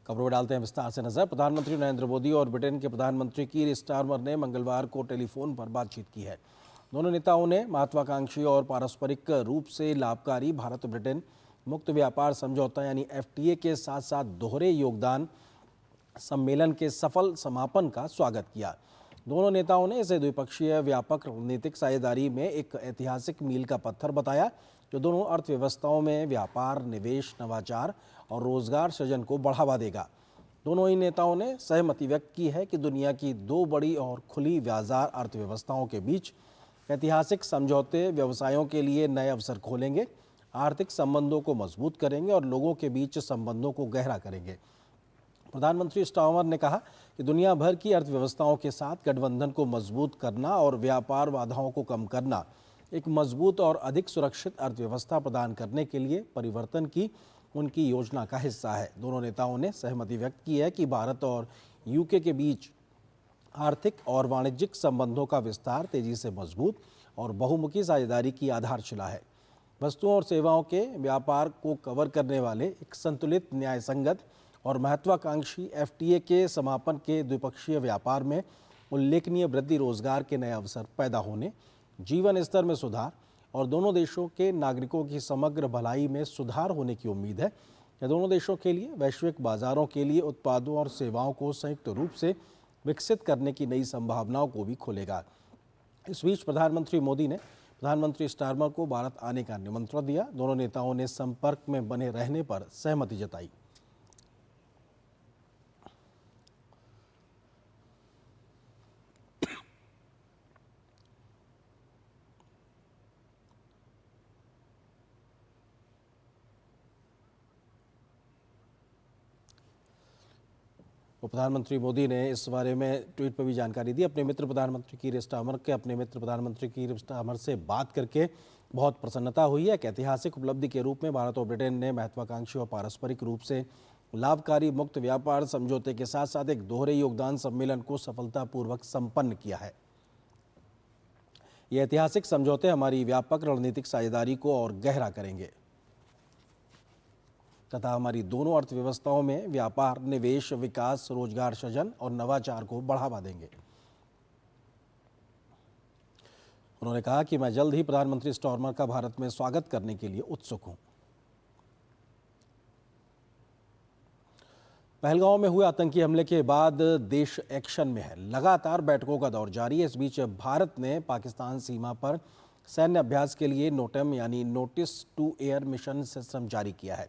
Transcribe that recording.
खबरों में डालते हैं विस्तार से नजर। प्रधानमंत्री नरेंद्र मोदी और ब्रिटेन के प्रधानमंत्री कीर स्टारमर ने मंगलवार को टेलीफोन पर बातचीत की है। दोनों नेताओं ने महत्वाकांक्षी और पारस्परिक रूप से लाभकारी भारत ब्रिटेन मुक्त व्यापार समझौता यानी FTA के साथ साथ दोहरे योगदान सम्मेलन के सफल समापन का स्वागत किया। दोनों नेताओं ने इसे द्विपक्षीय व्यापक रणनीतिक साझेदारी में एक ऐतिहासिक मील का पत्थर बताया, जो दोनों अर्थव्यवस्थाओं में व्यापार, निवेश, नवाचार और रोजगार सृजन को बढ़ावा देगा। दोनों ही नेताओं ने सहमति व्यक्त की है कि दुनिया की दो बड़ी और खुली बाजार अर्थव्यवस्थाओं के बीच ऐतिहासिक समझौते व्यवसायों के लिए नए अवसर खोलेंगे, आर्थिक संबंधों को मजबूत करेंगे और लोगों के बीच संबंधों को गहरा करेंगे। प्रधानमंत्री स्टारमर ने कहा कि दुनिया भर की अर्थव्यवस्थाओं के साथ गठबंधन को मजबूत करना और व्यापार बाधाओं को कम करना एक मजबूत और अधिक सुरक्षित अर्थव्यवस्था प्रदान करने के लिए परिवर्तन की उनकी योजना का हिस्सा है। दोनों नेताओं ने सहमति व्यक्त की है कि भारत और UK के बीच आर्थिक और वाणिज्यिक संबंधों का विस्तार तेजी से मजबूत और बहुमुखी साझेदारी की आधारशिला है। वस्तुओं और सेवाओं के व्यापार को कवर करने वाले एक संतुलित, न्यायसंगत और महत्वाकांक्षी FTA के समापन के द्विपक्षीय व्यापार में उल्लेखनीय वृद्धि, रोजगार के नए अवसर पैदा होने, जीवन स्तर में सुधार और दोनों देशों के नागरिकों की समग्र भलाई में सुधार होने की उम्मीद है। यह दोनों देशों के लिए वैश्विक बाजारों के लिए उत्पादों और सेवाओं को संयुक्त रूप से विकसित करने की नई संभावनाओं को भी खोलेगा। इस बीच प्रधानमंत्री मोदी ने प्रधानमंत्री स्टारमर को भारत आने का निमंत्रण दिया। दोनों नेताओं ने संपर्क में बने रहने पर सहमति जताई। प्रधानमंत्री मोदी ने इस बारे में ट्वीट पर भी जानकारी दी। अपने मित्र प्रधानमंत्री कीर स्टारमर से बात करके बहुत प्रसन्नता हुई है। एक ऐतिहासिक उपलब्धि के रूप में भारत और ब्रिटेन ने महत्वाकांक्षी और पारस्परिक रूप से लाभकारी मुक्त व्यापार समझौते के साथ साथ एक दोहरे योगदान सम्मेलन को सफलतापूर्वक संपन्न किया है। ये ऐतिहासिक समझौते हमारी व्यापक रणनीतिक साझेदारी को और गहरा करेंगे तथा हमारी दोनों अर्थव्यवस्थाओं में व्यापार, निवेश, विकास, रोजगार सृजन और नवाचार को बढ़ावा देंगे। उन्होंने कहा कि मैं जल्द ही प्रधानमंत्री स्टारमर का भारत में स्वागत करने के लिए उत्सुक हूं। पहलगांव में हुए आतंकी हमले के बाद देश एक्शन में है। लगातार बैठकों का दौर जारी है। इस बीच भारत ने पाकिस्तान सीमा पर सैन्य अभ्यास के लिए नोटेम यानी notice to air mission system जारी किया है।